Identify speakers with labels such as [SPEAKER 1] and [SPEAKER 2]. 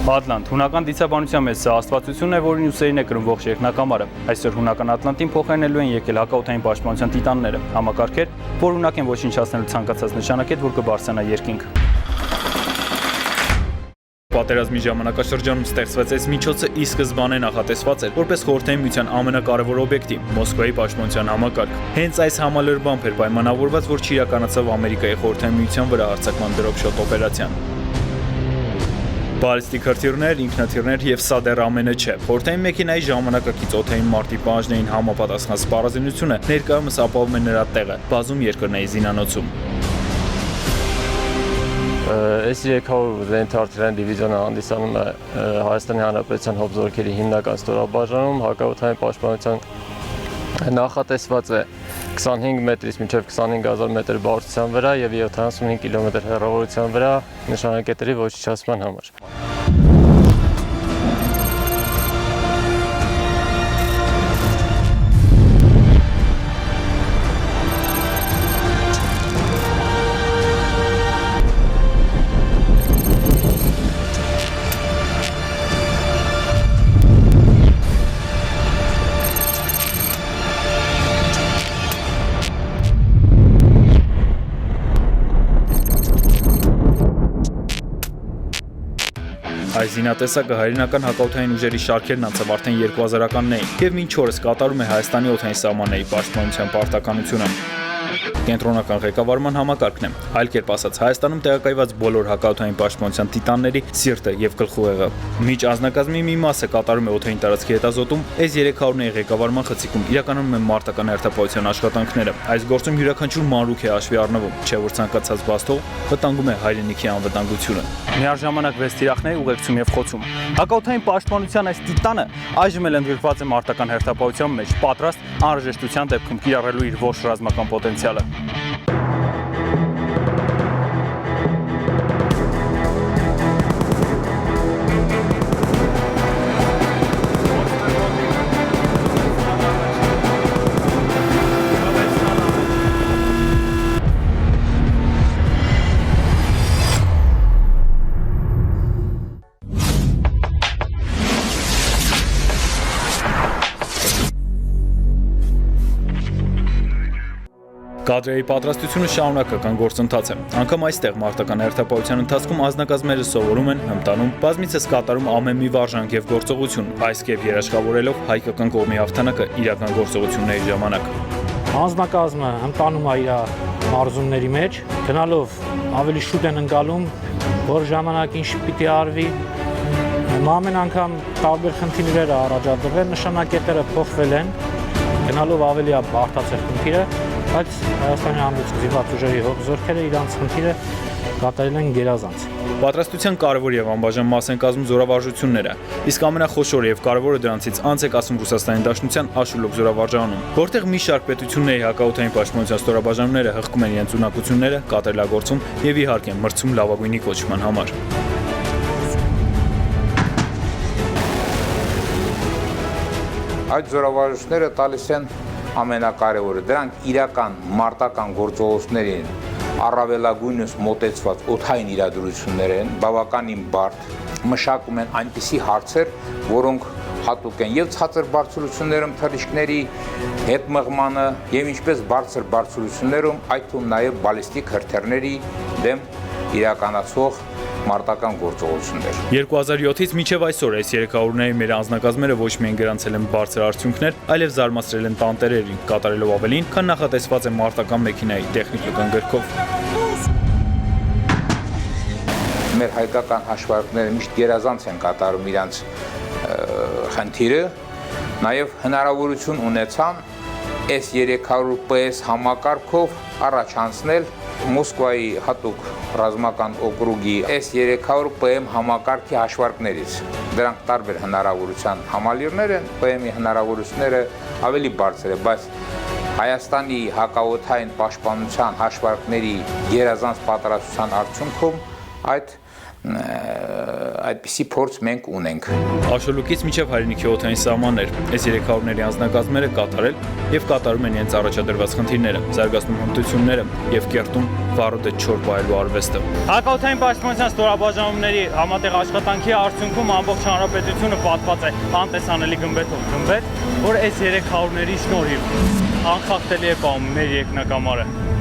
[SPEAKER 1] Ատլանտ հունական դիցաբանության մեջ սա աստվածությունն է, որին ուսերին է կրում ողջ երկնակամարը։ Այսօր հունական Ատլանտին փոխարինելու են եկել հակաօդային պաշտպանության տիտանները, համակարգեր, որ ունակ են ոչնչացնել ցանկացած նշանակետ, որ կբարձրանա երկինք։ Պատերազմի ժամանակաշրջանում ստեղծված այս միջոցը ի սկզբանե նախատեսված էր որպես Խորհրդային Միության ամենակարևոր օբյեկտի՝ Մոսկվայի պաշտպանության համակարգ։ Հենց այս համալրբամբ էր պայմանավորված, որ չիրականացավ Ամերիկայի Խորհրդային Միության վրա հարձակման դրոփշոտ օպերացիան։ Բալիստիկ հրթիռներ, ինքնաթիռներ եւ սա դեռ ամենը չէ։ Խորհրդային մեքենայի ժամանակակից օդային մարտի պահանջներին համապատասխան սպառազինությունը ներկայումս ապահովում է նրա տեղը բազում երկրների զինանոցում։
[SPEAKER 2] Այս 300 զենիթ-արտիլերային դիվիզիոնը հանդիսանում է Հայաստանի Հանրապետության հոբզորքերի հիմնական ստորաբաժանում, հակաօդային պաշտպանության նախատեսված է 25 մետրից մինչև 25000 մետր բարձրության վրա եւ 75 կիլոմետր հեռավորության վրա նշանակետերի ոչնչացման համար։
[SPEAKER 1] Այս զինատեսակը հայրենական հակաօդային ուժերի շարքերն անցավ արդեն 2000-ականներին եւ մինչ օրս կատարում է Հայաստանի օդային սահմանների պաշտպանության պարտականությունը։ Կենտրոնական ղեկավարման համակարգն է, այլ կերպ ասած Հայաստանում տեղակայված բոլոր հակաօդային պաշտպանության տիտանների սիրտը եւ գլխուղեղը։ Միջ անձնակազմի մի մասը կատարում է օդային տարածքի հետազոտում, այս 300-ների ղեկավարման խցիկում իրականում են մարտական հերթապահության աշխատանքները։ Այս գործում յուրաքանչյուր մանրուք է հաշվի առնվում, չէ որ ցանկացած բաստող վտանգում է հայրենիքի անվտանգությունը։ Միաժամանակ վեց թիրախների ուղեկցում եւ խոցում։ Հակաօդային պաշտպանության այս տիտանը այժմ էլ ընդգրկված է մարտական հերթապահության մեջ, պատրաստ անհրաժեշտության դեպքում կիրառելու իր ողջ ռազմական պոտենցիալը։ Կադրերի պատրաստությունը շարունակական գործընթաց է։ Անգամ այստեղ մարտական հերթապահության ընթացքում անձնակազմերը սովորում են, հմտանում, բազմիցս կատարում ամեն մի վարժանք եւ գործողություն, այս կերպ երաշխավորելով հայկական կողմի հաղթանակը իրական գործողությունների ժամանակ։
[SPEAKER 3] Անձնակազմը հմտանում է իր մարզումների մեջ, գնալով ավելի շուտ են ընկալում, որ ժամանակին պիտի արվի։ Ամեն անգամ տարբեր խնդիրներ առաջադրվել, նշանակետերը փոխվել են, գնալով ավելի է բարդացել խնդիրը, բայց Հայաստանի Հանրապետության ուժերի հոբզորքերը իրանց խնդիրը կատարել են գերազանց։
[SPEAKER 1] Պատրաստության կարևոր եւ անբաժան մաս են կազմում զորավարժությունները, իսկ ամենախոշորը եւ կարևորը դրանցից անց է կասում Ռուսաստանի Դաշնության Աշուլոկ զորավարժանում, որտեղ մի շարք պետությունների հակաօդային պաշտպանության ստորաբաժանումները հղկում են իրենց ունակությունները, կատարելագործում եւ իհարկե մրցում լավագույնի կոչման համար։
[SPEAKER 4] Այդ զորավարժությունները տալիս են ամենակարևորը, դրանք իրական մարտական գործողություններին առավելագույնս մոտեցված օդային իրադրություններ են, բավականին բարդ, մշակում են այնպիսի հարցեր, որոնք հատուկ են եւ ցածր բարձրություններում թռիչքների հետ մղմանը եւ ինչպես բարձր բարձրություններում, այդ թվում նաեւ բալիստիկ հրթիռների դեմ իրականացվող մարտական գործողություններ։
[SPEAKER 1] 2007-ից մինչև այսօր այս 300-ների մեր անձնակազմերը ոչ միայն գրանցել են բարձր արդյունքներ, այլև զարմացրել են տանտերերին, կատարելով ավելին, քան նախատեսված է մարտական մեքենայի տեխնիկական գրքով։
[SPEAKER 4] Մեր հայկական հաշվարկները միշտ գերազանց են կատարում իրանց խնդիրը, նաև հնարավորություն ունեցան S300 PS համակարգով առաջանցնել Մոսկվայի հատուկ ռազմական օկրուգի S300 PM համակարգի հաշվարկներից։ Դրանք տարբեր հնարավորության համալիրներ են, PM-ի հնարավորությունները ավելի բարձր է, բայց Հայաստանի հակաօդային պաշտպանության հաշվարկների գերազանց պատրաստության արդյունքում այդ այդպիսի փորձ մենք ունենք։
[SPEAKER 1] Աշոլուկից մինչև հայրենիքի օդային սահմաններ այս 300-ների անձնակազմերը կատարել եւ կատարում են իրենց առաջադրված խնդիրները, զարգացնում հմտությունները եւ կերտում վառոդը չոր բայելու արվեստը։
[SPEAKER 5] Հակաօդային պաշտպանության ստորաբաժանումների համատեղ աշխատանքի արդյունքում ամբողջ հանրապետությունը պատված է անտեսանելի գմբեթով, որ այս 300-ների շնորհիվ անխախտելի է պահում մեր երկնակամարը։